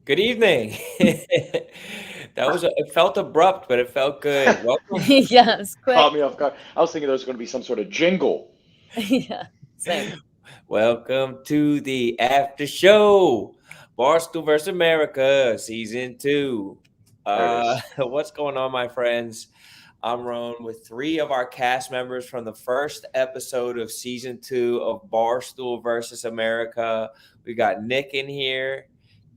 Good evening. It felt abrupt, but it felt good. Welcome. Yes, quick. Caught me off guard. I was thinking there was going to be some sort of jingle. Yeah, same. Welcome to the after show. Barstool vs. America, season 2. There it is. What's going on, my friends? I'm Roan with 3 of our cast members from the first episode of season 2 of Barstool vs. America. We got Nick in here,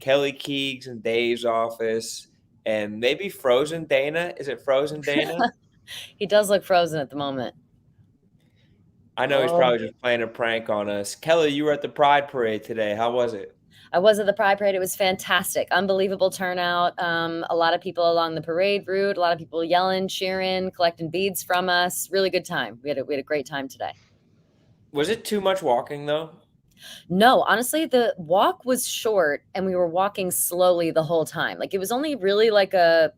Kelly Keegs in Dave's office, and maybe Frozen Dana. Is it Frozen Dana? He does look frozen at the moment. I know he's Oh, probably just playing a prank on us. Kelly, you were at the Pride Parade today. How was it? I was at the Pride Parade. It was fantastic. Unbelievable turnout. A lot of people along the parade route, a lot of people yelling, cheering, collecting beads from us. Really good time. We had a great time today. Was it too much walking though? No, honestly, the walk was short and we were walking slowly the whole time. Like it was only really like a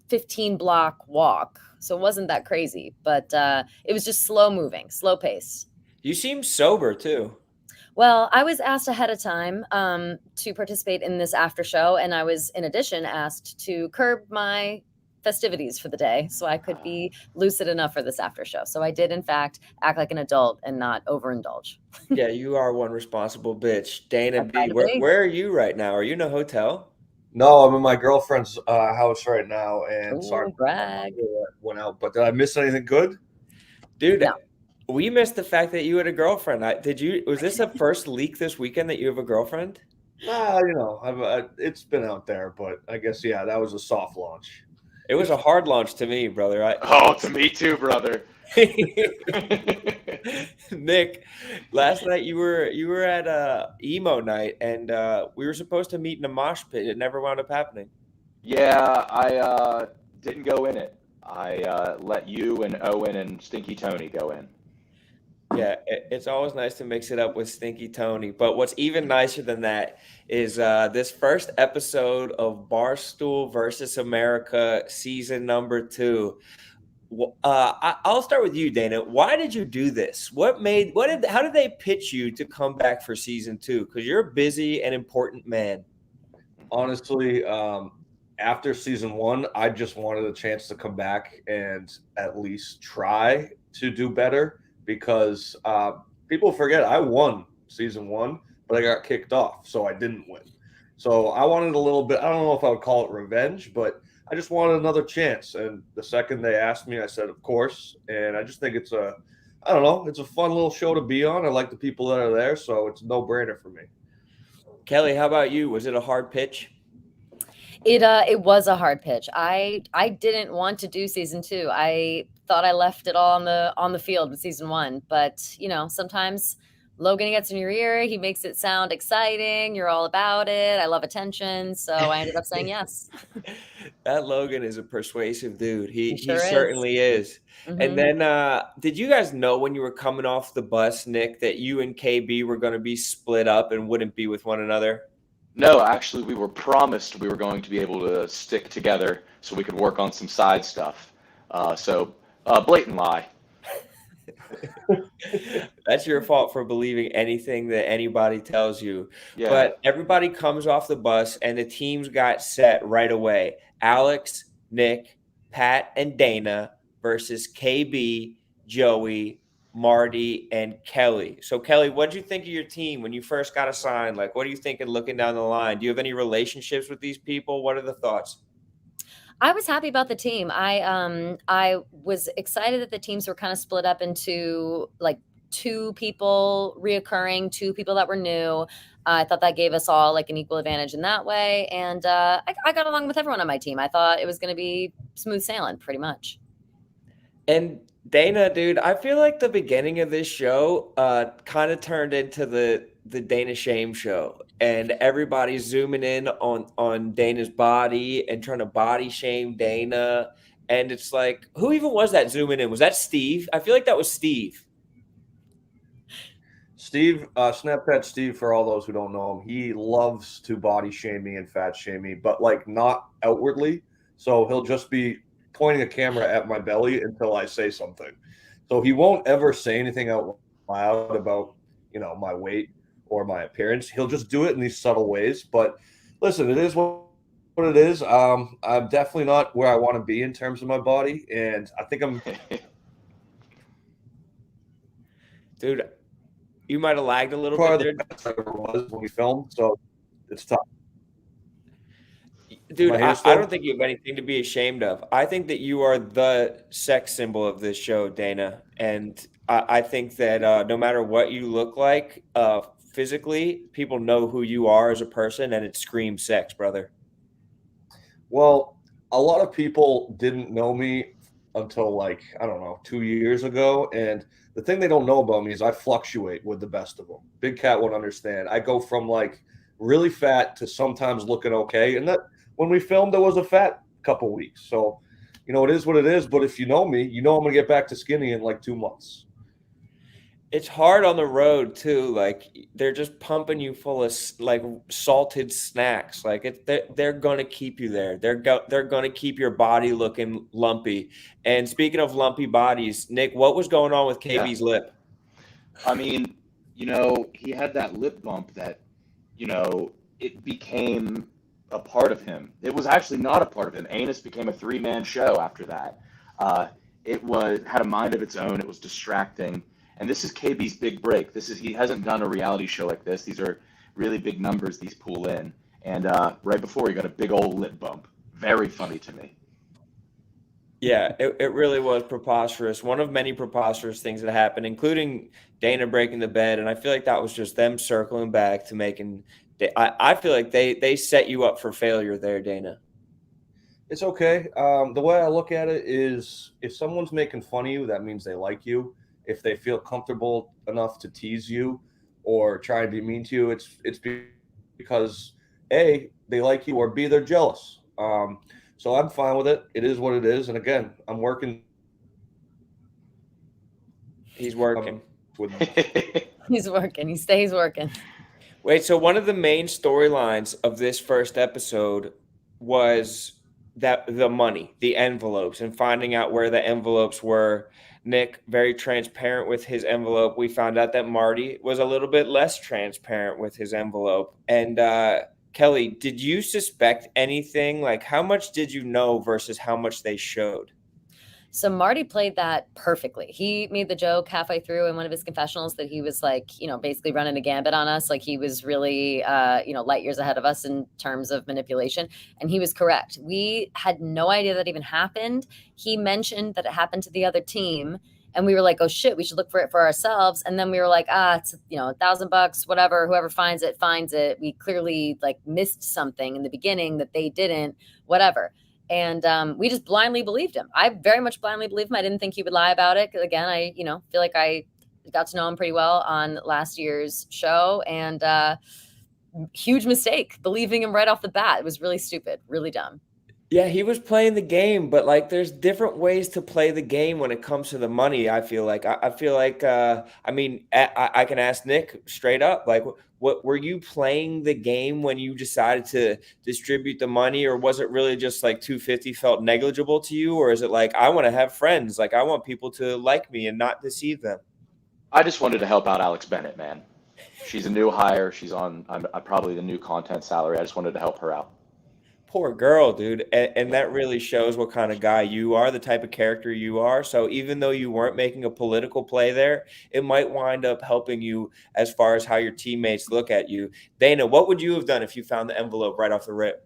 15 block walk. So it wasn't that crazy, but it was just slow moving, slow pace. You seem sober too. Well, I was asked ahead of time to participate in this after show, and I was, in addition, asked to curb my festivities for the day so I could be lucid enough for this after show. So I did, in fact, act like an adult and not overindulge. Yeah, you are one responsible bitch. Dana I try B, to where, be. where are you right now? Are you in a hotel? No, I'm in my girlfriend's house right now, and sorry, Ooh, brag. went out. But did I miss anything good? Dude, No. we missed the fact that you had a girlfriend. Was this the first leak this weekend that you have a girlfriend? Nah, it's been out there, but I guess that was a soft launch. It was a hard launch to me, brother. Oh, to me too, brother. Nick, last night you were at emo night, and we were supposed to meet in a mosh pit. It never wound up happening. Yeah, I didn't go in it. I let you and Owen and Stinky Tony go in. Yeah, it's always nice to mix it up with Stinky Tony. But what's even nicer than that is this first episode of Barstool versus America, season number 2. I'll start with you, Dana. Why did you do this? How did they pitch you to come back for season 2? Because you're a busy and important man. Honestly, after season 1, I just wanted a chance to come back and at least try to do better because people forget I won season 1, but I got kicked off, so I didn't win. So I wanted a little bit. I don't know if I would call it revenge, but I just wanted another chance. And the second they asked me, I said, of course. And I just think it's I don't know, it's a fun little show to be on. I like the people that are there, so it's a no-brainer for me. Kelly, how about you? Was it a hard pitch? It was a hard pitch. I didn't want to do season 2. I thought I left it all on the field with season 1, but sometimes Logan gets in your ear, he makes it sound exciting, you're all about it. I love attention, so I ended up saying yes. That Logan is a persuasive dude. He He sure is. certainly is. And Mhm. then did you guys know when you were coming off the bus, Nick, that you and KB were going to be split up and wouldn't be with one another? No, actually, we were promised we were going to be able to stick together so we could work on some side stuff. Blatant lie. That's your fault for believing anything that anybody tells you. Yeah. But everybody comes off the bus and the teams got set right away. Alex, Nick, Pat, and Dana versus KB, Joey, Marty, and Kelly. So, Kelly, what did you think of your team when you first got assigned? Like, what are you thinking looking down the line? Do you have any relationships with these people? What are the thoughts? I was happy about the team. I was excited that the teams were kind of split up into like 2 people reoccurring, 2 people that were new. I thought that gave us all like an equal advantage in that way, and I got along with everyone on my team. I thought it was going to be smooth sailing, pretty much. And Dana, dude, I feel like the beginning of this show kind of turned into the Dana Shame show, and everybody's zooming in on Dana's body and trying to body shame Dana. And it's like, who even was that zooming in? Was that Steve? I feel like that was Steve. Steve, Snapchat Steve, for all those who don't know him, he loves to body shame me and fat shame me, but like not outwardly. So he'll just be pointing a camera at my belly until I say something. So he won't ever say anything out loud about, my weight or my appearance. He'll just do it in these subtle ways. But Listen, it is what it is. I'm definitely not where I want to be in terms of my body, and I think I'm Dude, you might have lagged a little bit probably there. the best I ever was when we filmed, so it's tough. Am Dude, I here I don't still? think you have anything to be ashamed of. I think that you are the sex symbol of this show, Dana. And I think that no matter what you look like physically, people know who you are as a person, and it screams sex, brother. Well, a lot of people didn't know me until like, I don't know, 2 years ago. And the thing they don't know about me is I fluctuate with the best of them. Big Cat won't understand. I go from like really fat to sometimes looking okay. And that when we filmed, there was a fat couple weeks. So, it is what it is. But if you know me, you know I'm going to get back to skinny in like 2 months. It's hard on the road too. Like they're just pumping you full of like salted snacks. Like they're gonna keep you there. They're gonna keep your body looking lumpy. And speaking of lumpy bodies, Nick, what was going on with Yeah. KB's lip? I mean, he had that lip bump that, it became a part of him. It was actually not a part of him. Anus became a three-man show after that. Uh, it had a mind of its own. It was distracting. And this is KB's big break. He hasn't done a reality show like this. These are really big numbers these pull in. And right before he got a big old lip bump. Very funny to me. Yeah, it really was preposterous. One of many preposterous things that happened, including Dana breaking the bed. And I feel like that was just them circling back to making. I feel like they set you up for failure there, Dana. It's okay. The way I look at it is if someone's making fun of you, that means they like you. If they feel comfortable enough to tease you or try and be mean to you, it's because A, they like you, or B, they're jealous. So I'm fine with it. It is what it is. And again, I'm working He's working. with He's working. He stays working. Wait, so one of the main storylines of this first episode was that the money, the envelopes, and finding out where the envelopes were. Nick, very transparent with his envelope. We found out that Marty was a little bit less transparent with his envelope. And Kelly, did you suspect anything? Like, how much did you know versus how much they showed? So Marty played that perfectly. He made the joke halfway through in one of his confessionals that he was like, basically running a gambit on us. Like he was really, light years ahead of us in terms of manipulation. And he was correct. We had no idea that even happened. He mentioned that it happened to the other team. And we were like, oh shit, we should look for it for ourselves. And then we were like, it's, $1,000, whatever, whoever finds it, finds it. We clearly like missed something in the beginning that they didn't, whatever. And we just blindly believed him. I very much blindly believed him. I didn't think he would lie about it. Again, I, feel like I got to know him pretty well on last year's show, and huge mistake believing him right off the bat. It was really stupid, really dumb. Yeah, he was playing the game, but like there's different ways to play the game when it comes to the money. I feel like I can ask Nick straight up, like what were you playing the game when you decided to distribute the money, or was it really just like 250 felt negligible to you, or is it like I want to have friends, like I want people to like me and not deceive them? I just wanted to help out Alex Bennett, man. She's a new hire. She's on I'm probably the new content salary. I just wanted to help her out. Poor girl, dude. And Yeah. that really shows what kind of guy you are, the type of character you are. So even though you weren't making a political play there, it might wind up helping you as far as how your teammates look at you. Dana, what would you have done if you found the envelope right off the rip?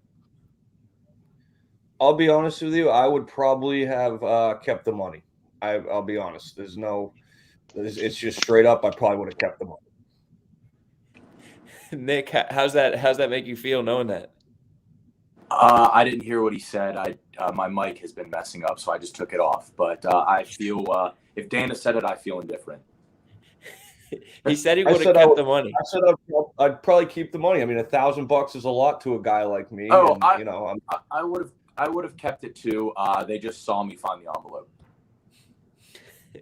I'll be honest with you. I would probably have kept the money. I'll be honest. It's just straight up. I probably would have kept the money. Nick, how's that make you feel knowing that? I didn't hear what he said. My mic has been messing up, so I just took it off. But I feel if Dana said it, I feel indifferent. He said he would have kept the money. I said I'd probably keep the money. I mean, $1,000 is a lot to a guy like me. Oh, and, I would have kept it too. They just saw me find the envelope.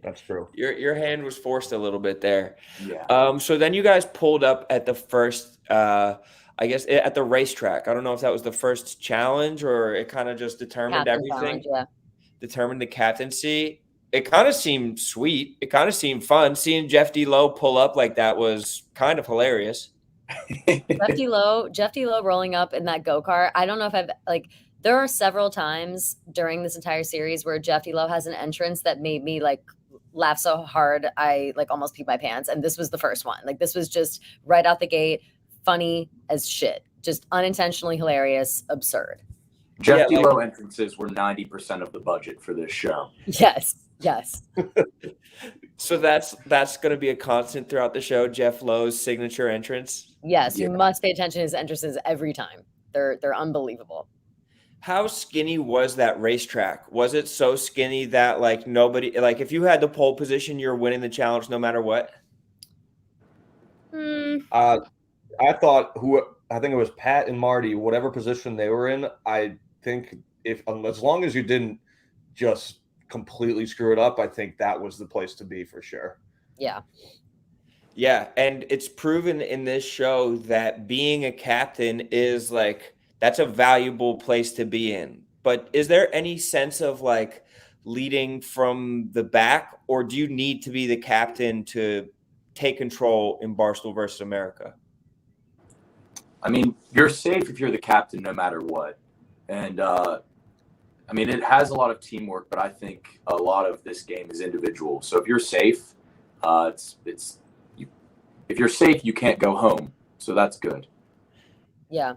That's true. Your hand was forced a little bit there. Yeah. So then you guys pulled up at the first, I guess, at the racetrack. I don't know if that was the first challenge or it kind of just determined Captain everything. challenge, yeah. Determined the captaincy. It kind of seemed sweet. It kind of seemed fun. Seeing Jeff D. Lowe pull up like that was kind of hilarious. Jeff D. Lowe rolling up in that go-kart. I don't know if there are several times during this entire series where Jeff D. Lowe has an entrance that made me like laugh so hard I like almost peed my pants. And this was the first one. Like this was just right out the gate, funny as shit. Just unintentionally hilarious, absurd. Jeff D. Lowe entrances were 90% of the budget for this show. Yes. So that's going to be a constant throughout the show, Jeff Lowe's signature entrance. Yes, you must pay attention to his entrances every time. They're unbelievable. How skinny was that racetrack? Was it so skinny that like nobody, like if you had the pole position, you're winning the challenge no matter what? I think it was Pat and Marty, whatever position they were in. I think as long as you didn't just completely screw it up, I think that was the place to be for sure. Yeah, and it's proven in this show that being a captain is like that's a valuable place to be in. But is there any sense of like leading from the back, or do you need to be the captain to take control in Barstool versus America? I mean, you're safe if you're the captain no matter what. And I mean, it has a lot of teamwork, but I think a lot of this game is individual. So if you're safe, if you're safe, you can't go home. So that's good. Yeah,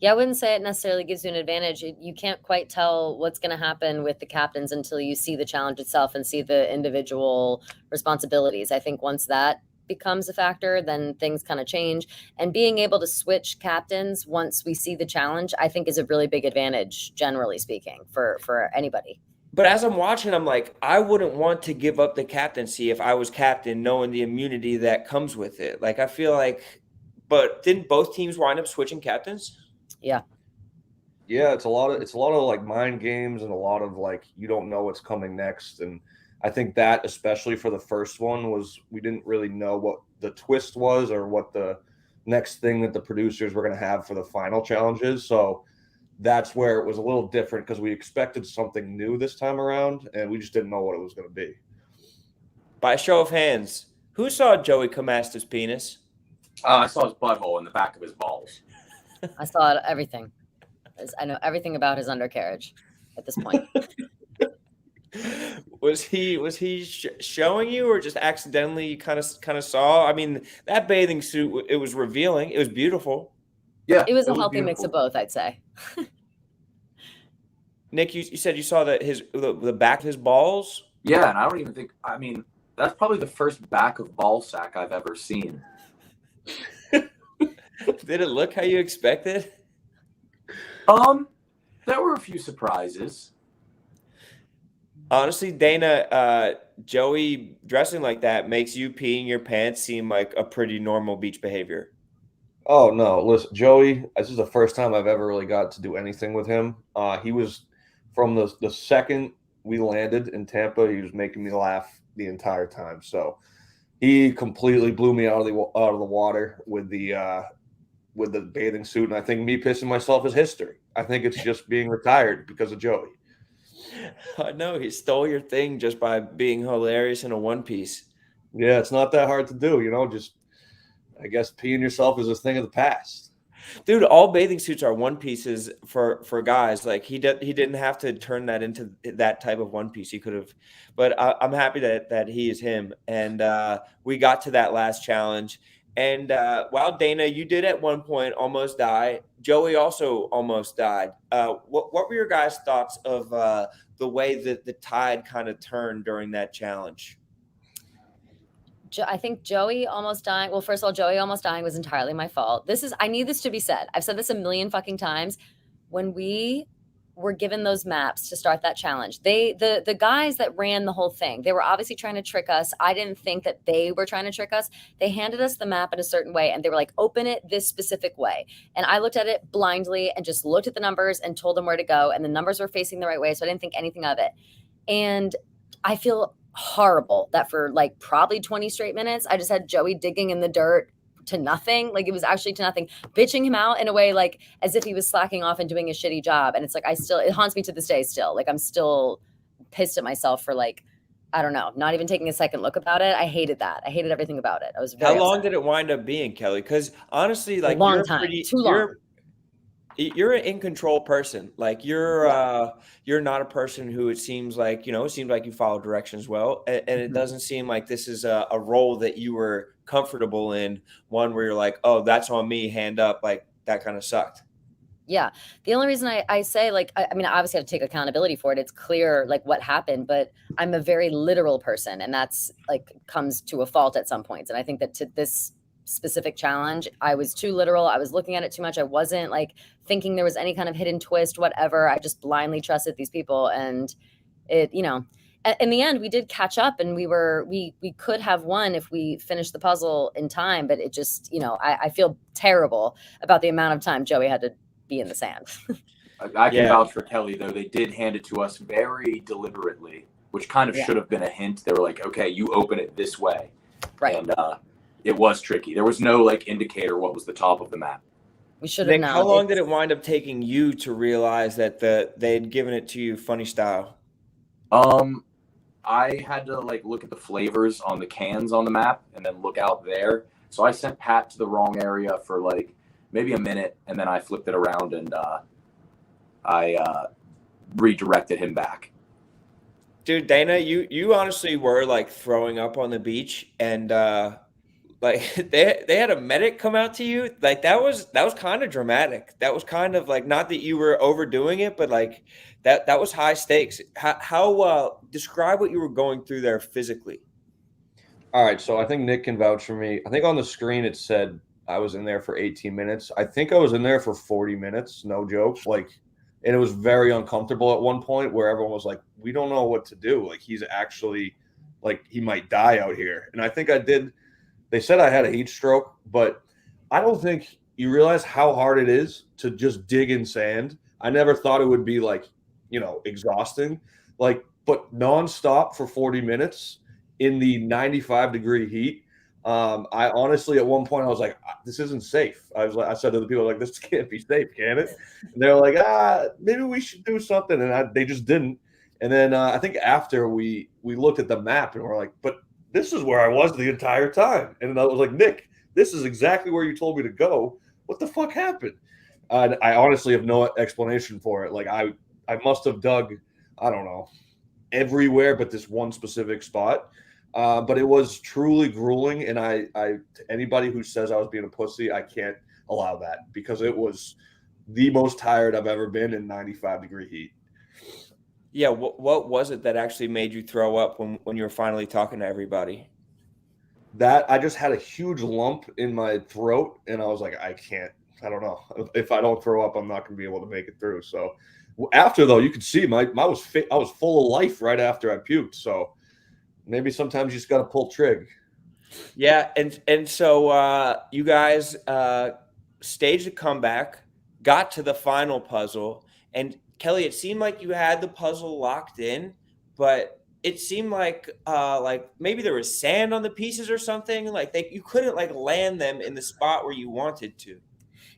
I wouldn't say it necessarily gives you an advantage. You can't quite tell what's going to happen with the captains until you see the challenge itself and see the individual responsibilities. I think once that becomes a factor, then things kind of change. And being able to switch captains once we see the challenge, I think is a really big advantage, generally speaking, for anybody. But as I'm watching, I'm like, I wouldn't want to give up the captaincy if I was captain, knowing the immunity that comes with it. Like, I feel like, but didn't both teams wind up switching captains? Yeah, it's a lot of like mind games and a lot of like you don't know what's coming next. And I think that especially for the first one was we didn't really know what the twist was or what the next thing that the producers were going to have for the final challenges. So that's where it was a little different because we expected something new this time around and we just didn't know what it was going to be. By a show of hands, who saw Joey Camasta's penis? I saw his butthole in the back of his balls. I saw everything. I know everything about his undercarriage at this point. Was he showing you, or just accidentally kind of saw? I mean, that bathing suit, it was revealing. It was beautiful. Yeah, it was a healthy mix of both, I'd say. Nick, you said you saw the back of his balls. Yeah, and I don't even think. I mean, that's probably the first back of ball sack I've ever seen. Did it look how you expected? There were a few surprises. Honestly, Dana, Joey dressing like that makes you peeing your pants seem like a pretty normal beach behavior. Oh, no. Listen, Joey, this is the first time I've ever really got to do anything with him. He was, from the second we landed in Tampa, he was making me laugh the entire time. So he completely blew me out of the water with the bathing suit. And I think me pissing myself is history. I think it's just being retired because of Joey. I know, he stole your thing just by being hilarious in a one piece. Yeah, it's not that hard to do, just I guess peeing yourself is a thing of the past. Dude, all bathing suits are one pieces for guys. Like he didn't have to turn that into that type of one piece. He could have, but I'm happy that he is him. And we got to that last challenge. And while Dana, you did at one point almost die, Joey also almost died. What were your guys' thoughts of the way that the tide kind of turned during that challenge? I think Joey almost dying. Well, first of all, Joey almost dying was entirely my fault. I need this to be said. I've said this a million fucking times. When we were given those maps to start that challenge, the guys that ran the whole thing, they were obviously trying to trick us. I didn't think that they were trying to trick us. They handed us the map in a certain way and they were like, open it this specific way. And I looked at it blindly and just looked at the numbers and told them where to go. And the numbers were facing the right way. So I didn't think anything of it. And I feel horrible that for like probably 20 straight minutes, I just had Joey digging in the dirt to nothing. Like it was actually to nothing, bitching him out in a way, like as if he was slacking off and doing a shitty job. And it's like, it haunts me to this day still. Like I'm still pissed at myself for like, I don't know, not even taking a second look about it. I hated that. I hated everything about it. I was How very long upset. did it wind up being, Kelly? Because honestly, A like long time, too long. you're an in control person. Like you're not a person who it seems like, it seems like you follow directions well. And it doesn't seem like this is a role that you were comfortable in, one where you're like, oh, that's on me, hand up, like that kind of sucked. Yeah. The only reason I say, like, I mean, I obviously have to take accountability for it. It's clear, like, what happened, but I'm a very literal person, and that's like comes to a fault at some points. And I think that to this specific challenge, I was too literal. I was looking at it too much. I wasn't like thinking there was any kind of hidden twist, whatever. I just blindly trusted these people. And it, in the end, we did catch up, and we could have won if we finished the puzzle in time. But it just, I feel terrible about the amount of time Joey had to be in the sand. I can Yeah. vouch for Kelly, though. They did hand it to us very deliberately, which kind of Yeah. should have been a hint. They were like, okay, you open it this way. Right. And it was tricky. There was no like indicator what was the top of the map. We should have Nick, known. how long did it wind up taking you to realize that they had given it to you funny style? I had to like look at the flavors on the cans on the map and then look out there. So I sent Pat to the wrong area for like maybe a minute, and then I flipped it around and I redirected him back. Dude, Dana, you honestly were like throwing up on the beach, and like they had a medic come out to you. Like that was kind of dramatic. That was kind of like, not that you were overdoing it, but like that was high stakes. How describe what you were going through there physically? All right, so I think Nick can vouch for me. I think on the screen it said I was in there for 18 minutes. I think I was in there for 40 minutes, no joke. Like, and it was very uncomfortable at one point where everyone was like, we don't know what to do. Like, he's actually, like, he might die out here. And I think I did. They said I had a heat stroke, but I don't think you realize how hard it is to just dig in sand. I never thought it would be like, exhausting, like, but nonstop for 40 minutes in the 95-degree heat. I honestly, at one point, I was like, this isn't safe. I said to the people, like, this can't be safe, can it? And they're like, maybe we should do something. And they just didn't. And then I think after we looked at the map and we're like, but this is where I was the entire time. And I was like, Nick, this is exactly where you told me to go. What the fuck happened? I honestly have no explanation for it. Like, I must have dug, I don't know, everywhere but this one specific spot. But it was truly grueling, and I to anybody who says I was being a pussy, I can't allow that, because it was the most tired I've ever been in 95-degree heat. Yeah, what was it that actually made you throw up when you were finally talking to everybody? That I just had a huge lump in my throat, and I was like, I don't know. If I don't throw up, I'm not going to be able to make it through. So after, though, you could see I was full of life right after I puked. So maybe sometimes you just got to pull trig. Yeah, and so you guys staged a comeback, got to the final puzzle, and Kelly, it seemed like you had the puzzle locked in, but it seemed like maybe there was sand on the pieces or something. Like you couldn't like land them in the spot where you wanted to.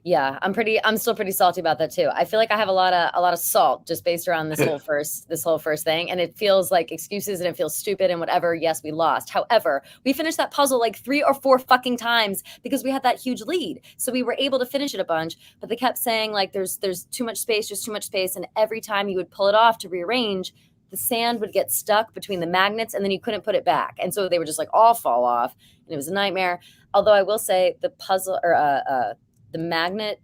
Yeah, I'm still pretty salty about that too. I feel like I have a lot of salt just based around this whole first thing, and it feels like excuses and it feels stupid and whatever. Yes, we lost. However, we finished that puzzle like 3 or 4 fucking times because we had that huge lead. So we were able to finish it a bunch, but they kept saying like there's too much space, just too much space, and every time you would pull it off to rearrange, the sand would get stuck between the magnets and then you couldn't put it back. And so they would just like all fall off, and it was a nightmare. Although I will say the puzzle or the magnet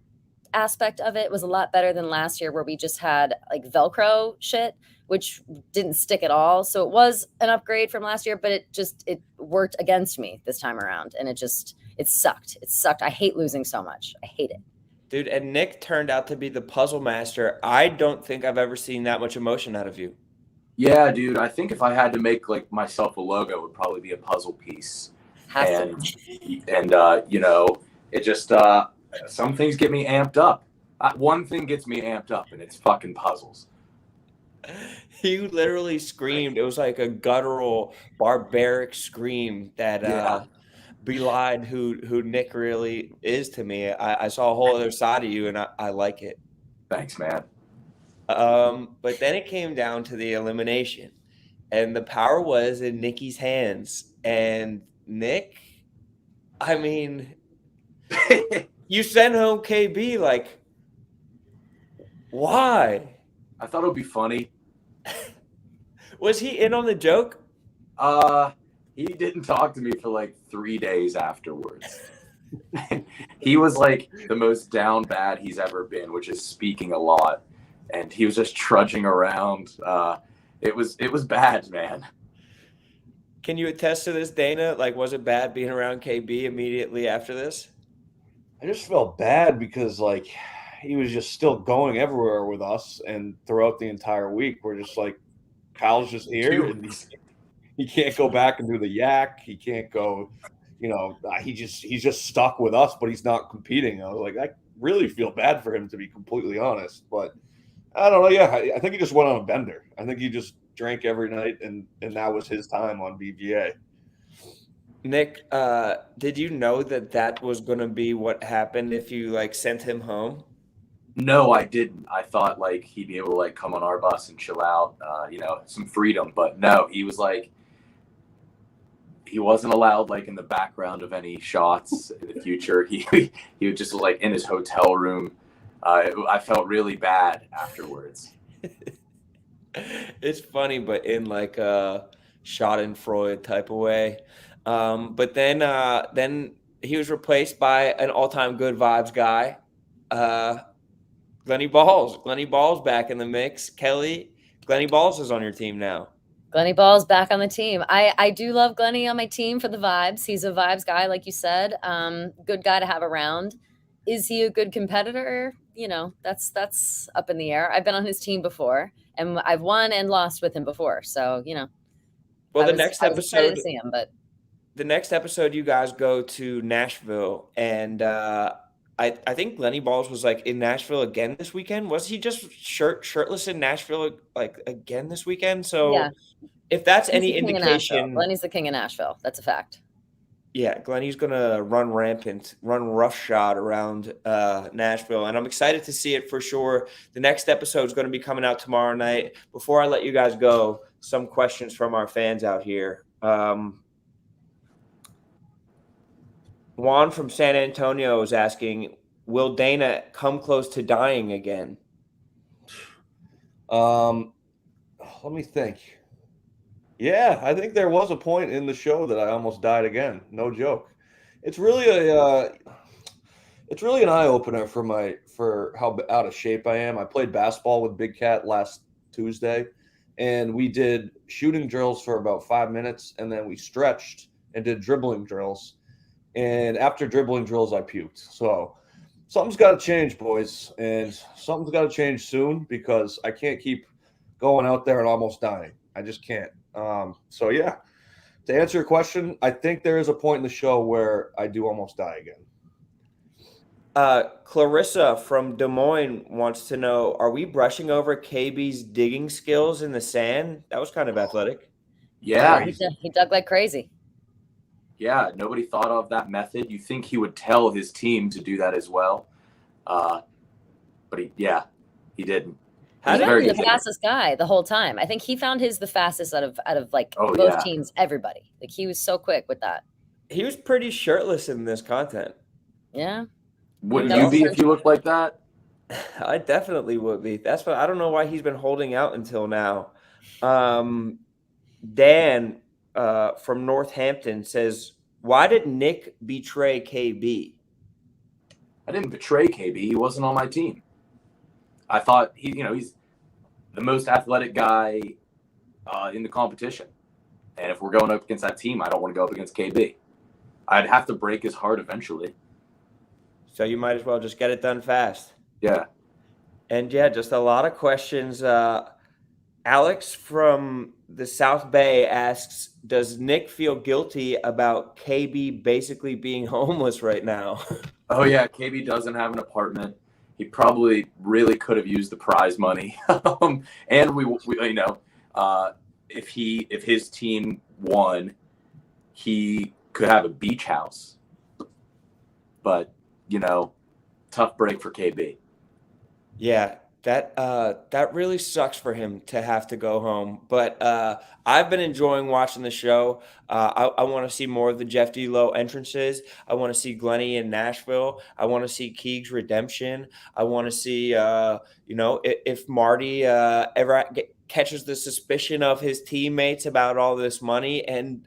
aspect of it was a lot better than last year, where we just had like Velcro shit, which didn't stick at all. So it was an upgrade from last year, but it worked against me this time around, and it sucked. It sucked. I hate losing so much. I hate it. Dude, and Nick turned out to be the puzzle master. I don't think I've ever seen that much emotion out of you. Yeah, dude. I think if I had to make like myself a logo, it would probably be a puzzle piece. And it just some things get me amped up. One thing gets me amped up, and it's fucking puzzles. You literally screamed. It was like a guttural, barbaric scream that belied who Nick really is to me. I saw a whole other side of you, and I like it. Thanks, man. But then it came down to the elimination. and the power was in Nikki's hands. And Nick, I mean, you sent home KB, like, why? I thought it would be funny. Was he in on the joke? He didn't talk to me for like 3 days afterwards. He was like the most down bad he's ever been, which is speaking a lot. And he was just trudging around. It was bad, man. Can you attest to this, Dana? Like, was it bad being around KB immediately after this? I just felt bad because like he was just still going everywhere with us, and throughout the entire week, we're just like, Kyle's just here, and he can't go back and do the yak. He can't go, he's just stuck with us, but he's not competing. I was like, I really feel bad for him, to be completely honest. But I don't know. Yeah, I think he just went on a bender. I think he just drank every night, and that was his time on BGA. Nick, did you know that was going to be what happened if you like sent him home? No, I didn't. I thought like he'd be able to like come on our bus and chill out, some freedom. But no, he was like, he wasn't allowed like in the background of any shots in the future. He was just like in his hotel room. I felt really bad afterwards. It's funny, but in like a Schadenfreude type of way. But then he was replaced by an all-time good vibes guy, Glenny Balls. Glenny Balls back in the mix. Kelly, Glenny Balls is on your team now. Glenny Balls back on the team. I do love Glenny on my team for the vibes. He's a vibes guy, like you said. Good guy to have around. Is he a good competitor? That's up in the air. I've been on his team before, and I've won and lost with him before. So, Well, I was excited to see him, but the next episode, you guys go to Nashville, and I think Glenny Balls was like in Nashville again this weekend. Was he just shirtless in Nashville like again this weekend? So yeah. If that's He's any the king of indication, Nashville. Glenny's the king of Nashville. That's a fact. yeah, Glenny's gonna run rampant, run roughshod around Nashville, and I'm excited to see it for sure. The next episode is going to be coming out tomorrow night. Before I let you guys go, some questions from our fans out here. Juan from San Antonio is asking, will Dana come close to dying again? Let me think. Yeah, I think there was a point in the show that I almost died again. No joke. It's really an eye opener for how out of shape I am. I played basketball with Big Cat last Tuesday, and we did shooting drills for about 5 minutes, and then we stretched and did dribbling drills. And after dribbling drills, I puked. So something's got to change, boys, and something's got to change soon, because I can't keep going out there and almost dying. I just can't. So yeah, to answer your question, I think there is a point in the show where I do almost die again. Clarissa from Des Moines wants to know, are we brushing over KB's digging skills in the sand? That was kind of athletic. Yeah, he dug like crazy. Yeah, nobody thought of that method. You think he would tell his team to do that as well, but he didn't. He's the fastest guy the whole time. I think he found the fastest out of like both teams, everybody. Like he was so quick with that. He was pretty shirtless in this content. Yeah. Wouldn't you be if you looked like that? I definitely would be. That's what I don't know why he's been holding out until now. Dan from Northampton says, why did Nick betray KB? I didn't betray KB. He wasn't on my team. I thought he's the most athletic guy in the competition. And if we're going up against that team, I don't want to go up against KB. I'd have to break his heart eventually. So you might as well just get it done fast. Yeah. And yeah, just a lot of questions. Alex from the South Bay asks, does Nick feel guilty about KB basically being homeless right now? Oh, yeah. KB doesn't have an apartment. He probably really could have used the prize money. And we if his team won, he could have a beach house. But, tough break for KB. Yeah. That really sucks for him to have to go home. But I've been enjoying watching the show. I want to see more of the Jeff D. Lowe entrances. I want to see Glenny in Nashville. I want to see Keeg's redemption. I want to see, if Marty ever catches the suspicion of his teammates about all this money, and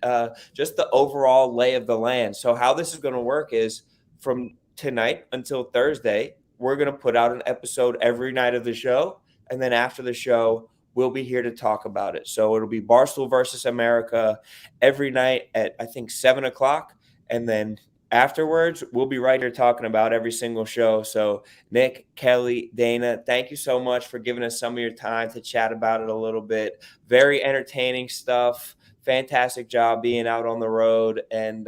just the overall lay of the land. So how this is going to work is from tonight until Thursday, we're going to put out an episode every night of the show. And then after the show, we'll be here to talk about it. So it'll be Barstool versus America every night at, I think, 7 o'clock. And then afterwards, we'll be right here talking about every single show. So Nick, Kelly, Dana, thank you so much for giving us some of your time to chat about it a little bit. Very entertaining stuff. Fantastic job being out on the road, and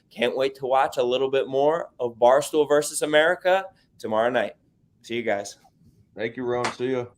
can't wait to watch a little bit more of Barstool versus America tomorrow night. See you guys. Thank you, Ron. See you.